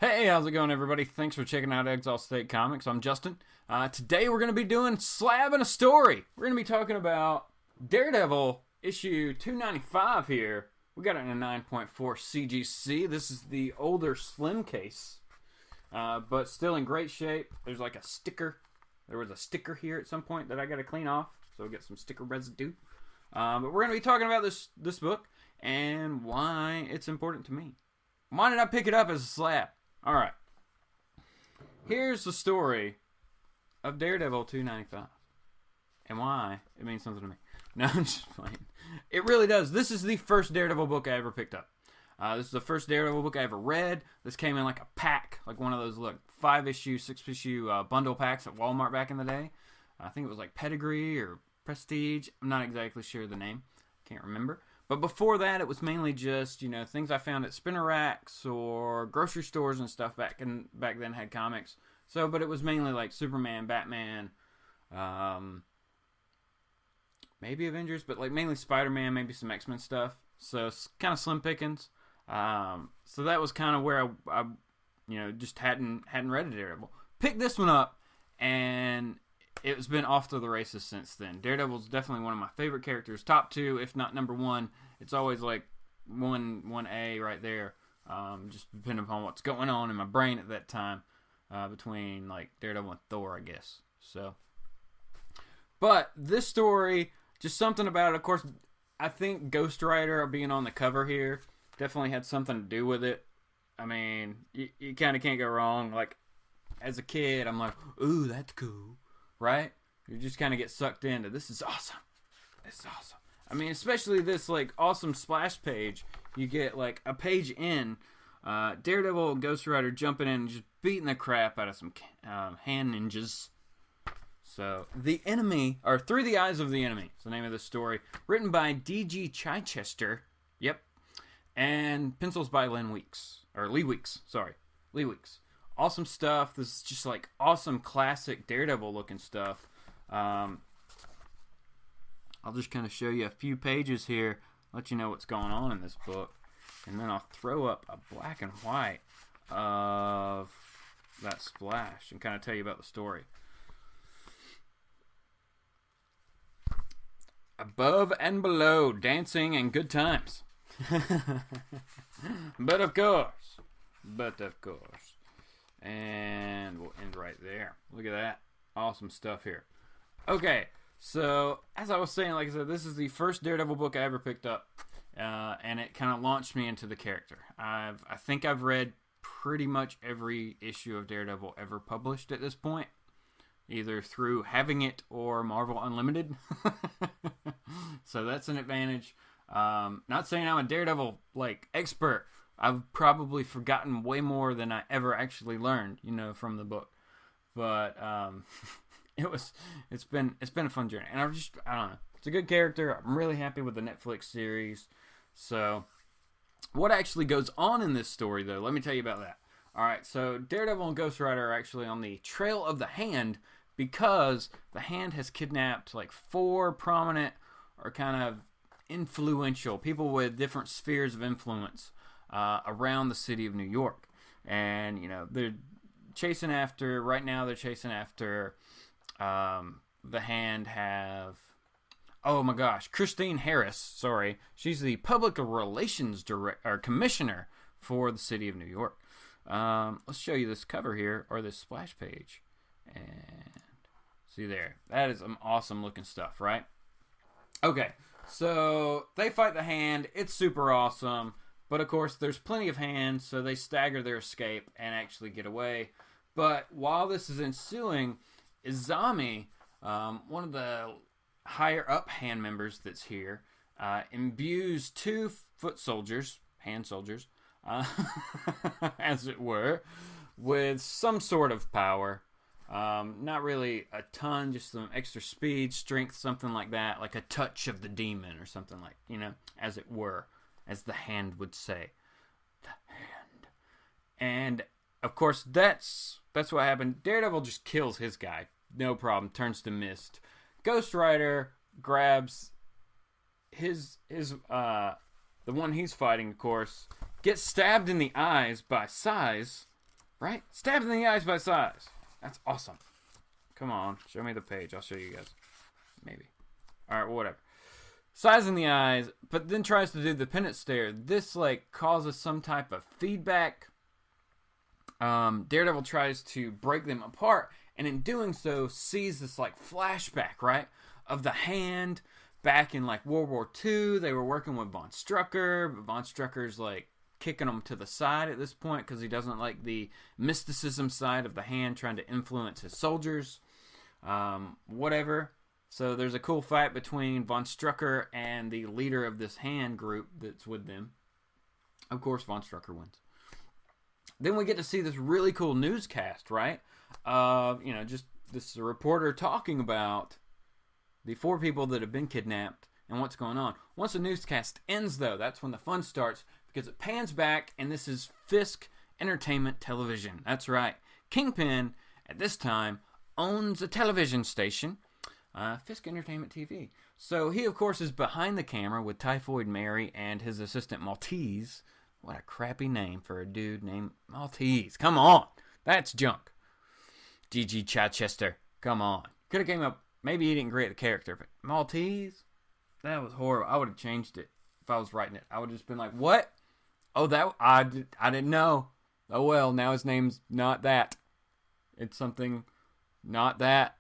Hey, how's it going, everybody? Thanks for checking out Exilestate Comics. I'm Justin. Today we're going to be doing Slab and a Story. We're going to be talking about Daredevil issue 295 here. We got it in a 9.4 CGC. This is the older slim case, but still in great shape. There's like a sticker. There was a sticker here at some point that I got to clean off, so we get some sticker residue. But we're going to be talking about this book and why it's important to me. Why did I pick it up as a slab? Alright. Here's the story of Daredevil 295. And why it means something to me. No, I'm just playing. It really does. This is the first Daredevil book I ever picked up. This is the first Daredevil book I ever read. This came in like a pack. Like one of those, 5-issue, 6-issue bundle packs at Walmart back in the day. I think it was like Pedigree or Prestige. I'm not exactly sure the name. Can't remember. But before that, it was mainly just, things I found at spinner racks or grocery stores and stuff back then had comics. So, but it was mainly like Superman, Batman, maybe Avengers, but like mainly Spider-Man, maybe some X-Men stuff. So it's kind of slim pickings. So that was kind of where I just hadn't read a Daredevil. Picked this one up, and it's been off to the races since then. Daredevil's definitely one of my favorite characters. Top 2, if not number 1. It's always like 1A right there. Just depending upon what's going on in my brain at that time. Between like Daredevil and Thor, I guess. So, but this story, just something about it. Of course, I think Ghost Rider being on the cover here definitely had something to do with it. I mean, you kind of can't go wrong. Like, as a kid, I'm like, ooh, that's cool. Right? You just kind of get sucked into, this is awesome. This is awesome. I mean, especially this like awesome splash page. You get like a page in, Daredevil and Ghost Rider jumping in and just beating the crap out of some hand ninjas. So, The Enemy, or Through the Eyes of the Enemy, is the name of this story. Written by D.G. Chichester. Yep. And pencils by Lee Weeks. Lee Weeks. Awesome stuff. This is just like awesome classic Daredevil looking stuff. I'll just kind of show you a few pages here, let you know what's going on in this book, and then I'll throw up a black and white of that splash and kind of tell you about the story. Above and below, dancing and good times. But of course. And we'll end right there. Look at that. Awesome stuff here. Okay, so as I was saying, like I said, this is the first Daredevil book I ever picked up. And it kind of launched me into the character. I think I've read pretty much every issue of Daredevil ever published at this point. Either through having it or Marvel Unlimited. So that's an advantage. Not saying I'm a Daredevil expert. I've probably forgotten way more than I ever actually learned, from the book. But it's been a fun journey, and I don't know. It's a good character. I'm really happy with the Netflix series. So, what actually goes on in this story, though? Let me tell you about that. All right, so Daredevil and Ghost Rider are actually on the trail of the Hand because the Hand has kidnapped 4 prominent or kind of influential people with different spheres of influence around the city of New York. And, they're chasing after the Hand have, oh my gosh, Christine Harris, sorry. She's the public relations commissioner for the city of New York. Let's show you this cover here, or this splash page. And see there. That is some awesome looking stuff, right? Okay, so they fight the Hand. It's super awesome. But of course, there's plenty of hands, so they stagger their escape and actually get away. But while this is ensuing, Izami, one of the higher up Hand members that's here, imbues 2 foot soldiers, hand soldiers, as it were, with some sort of power. Not really a ton, just some extra speed, strength, something like that, like a touch of the demon or something like, as it were. As the Hand would say. The Hand. And, of course, that's what happened. Daredevil just kills his guy. No problem. Turns to mist. Ghost Rider grabs the one he's fighting, of course, gets stabbed in the eyes by Size, Right? Stabbed in the eyes by Size. That's awesome. Come on. Show me the page. I'll show you guys. Maybe. Alright, well, whatever. Size in the eyes, but then tries to do the penance stare. This, like, causes some type of feedback. Daredevil tries to break them apart, and in doing so, sees this, like, flashback, right? Of the hand back in, like, World War II. They were working with Von Strucker, but Von Strucker's, like, kicking them to the side at this point because he doesn't like the mysticism side of the hand trying to influence his soldiers. Whatever. So there's a cool fight between Von Strucker and the leader of this hand group that's with them. Of course, Von Strucker wins. Then we get to see this really cool newscast, right? Just this reporter talking about the 4 people that have been kidnapped and what's going on. Once the newscast ends, though, that's when the fun starts because it pans back, and this is Fisk Entertainment Television. That's right. Kingpin, at this time, owns a television station, Fisk Entertainment TV. So he, of course, is behind the camera with Typhoid Mary and his assistant Maltese. What a crappy name for a dude named Maltese. Come on. That's junk. Gigi Chichester. Come on. Could have came up, maybe he didn't create the character, but Maltese? That was horrible. I would have changed it if I was writing it. I would have just been like, what? Oh, I didn't know. Oh, well, now his name's not that. It's something not that.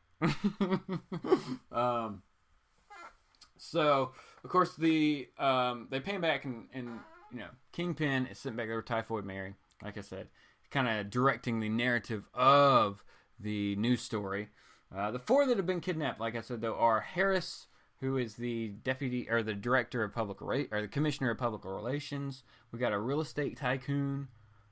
So, of course, they pan back and Kingpin is sitting back there with Typhoid Mary, like I said, kind of directing the narrative of the news story. The 4 that have been kidnapped, like I said, though, are Harris, who is the deputy or the director of the commissioner of public relations. We got a real estate tycoon,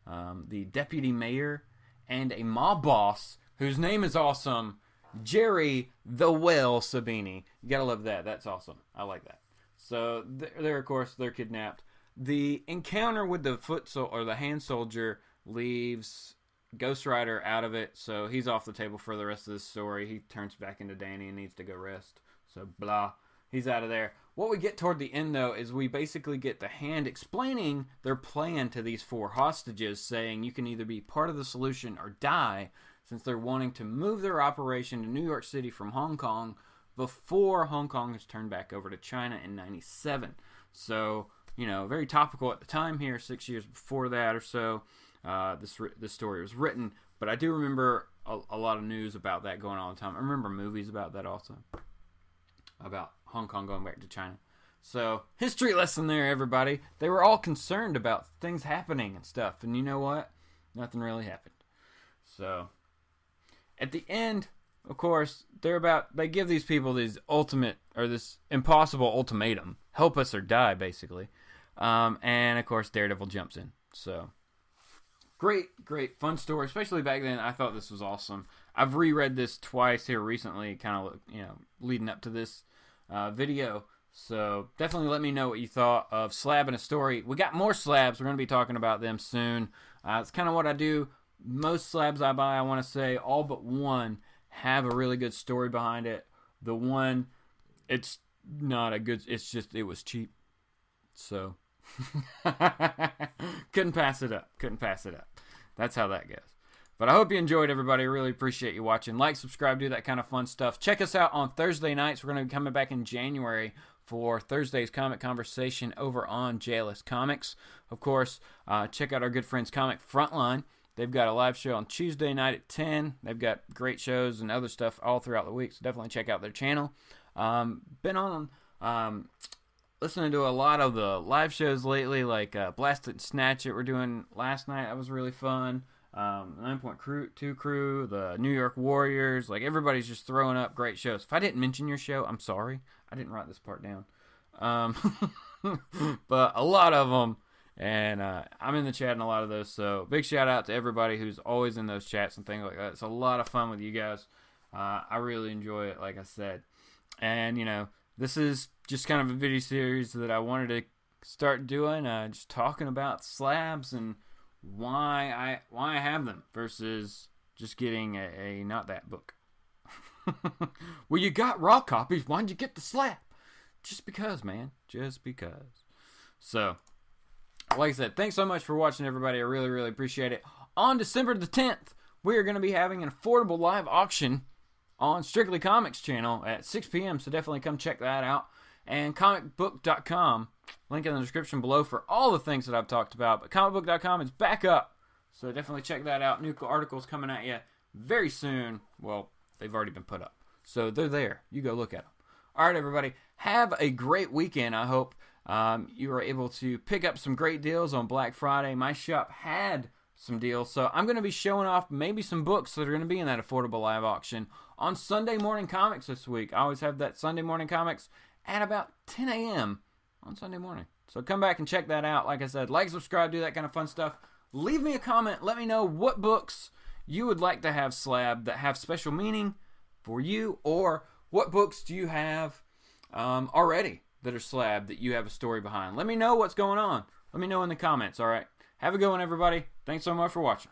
the deputy mayor, and a mob boss whose name is awesome, Jerry the Well Sabini. You gotta love that. That's awesome. I like that. So of course, they're kidnapped. The encounter with the hand soldier leaves Ghost Rider out of it, so he's off the table for the rest of this story. He turns back into Danny and needs to go rest. So, blah. He's out of there. What we get toward the end, though, is we basically get the hand explaining their plan to these 4 hostages, saying you can either be part of the solution or die, since they're wanting to move their operation to New York City from Hong Kong before Hong Kong is turned back over to China in 97. So, very topical at the time here, 6 years before that or so. This story was written, but I do remember a lot of news about that going on all the time. I remember movies about that also, about Hong Kong going back to China. So, history lesson there, everybody. They were all concerned about things happening and stuff, and you know what? Nothing really happened. So, at the end, of course, they give these people this impossible ultimatum. Help us or die, basically. And, of course, Daredevil jumps in. So, great, fun story. Especially back then, I thought this was awesome. I've reread this twice here recently, kind of, leading up to this video. So, definitely let me know what you thought of Slab and a Story. We got more slabs. We're going to be talking about them soon. It's kind of what I do. Most slabs I buy, I want to say, all but one have a really good story behind it. The one, it's not a good, it was cheap. So, couldn't pass it up. That's how that goes. But I hope you enjoyed, everybody. I really appreciate you watching. Like, subscribe, do that kind of fun stuff. Check us out on Thursday nights. We're going to be coming back in January for Thursday's Comic Conversation over on JLS Comics. Of course, check out our good friends ComicFrontline. They've got a live show on Tuesday night at 10. They've got great shows and other stuff all throughout the week, so definitely check out their channel. Been on listening to a lot of the live shows lately, like Blast It and Snatch It we're doing last night. That was really fun. 9.2 Crew, the New York Warriors, like everybody's just throwing up great shows. If I didn't mention your show, I'm sorry. I didn't write this part down. But a lot of them, and I'm in the chat in a lot of those, so big shout out to everybody who's always in those chats and things like that. It's a lot of fun with you guys. I really enjoy it, like I said. And, this is just kind of a video series that I wanted to start doing, just talking about slabs and why I have them versus just getting a not that book. Well, you got raw copies. Why'd you get the slab? Just because, man. Just because. So, like I said, thanks so much for watching, everybody. I really, really appreciate it. on December the 10th, we are going to be having an affordable live auction on Strictly Comics channel at 6 p.m. So definitely come check that out. And comicbook.com, link in the description below for all the things that I've talked about. But comicbook.com is back up. So definitely check that out. New articles coming at you very soon. Well, they've already been put up. So they're there. You go look at them. All right, everybody. Have a great weekend. I hope you were able to pick up some great deals on Black Friday. My shop had some deals. So I'm going to be showing off maybe some books that are going to be in that affordable live auction on Sunday Morning Comics this week. I always have that Sunday Morning Comics at about 10 a.m. on Sunday morning. So come back and check that out. Like I said, like, subscribe, do that kind of fun stuff. Leave me a comment. Let me know what books you would like to have Slab that have special meaning for you, or what books do you have already that are Slab that you have a story behind. Let me know what's going on. Let me know in the comments, all right? Have a good one, everybody. Thanks so much for watching.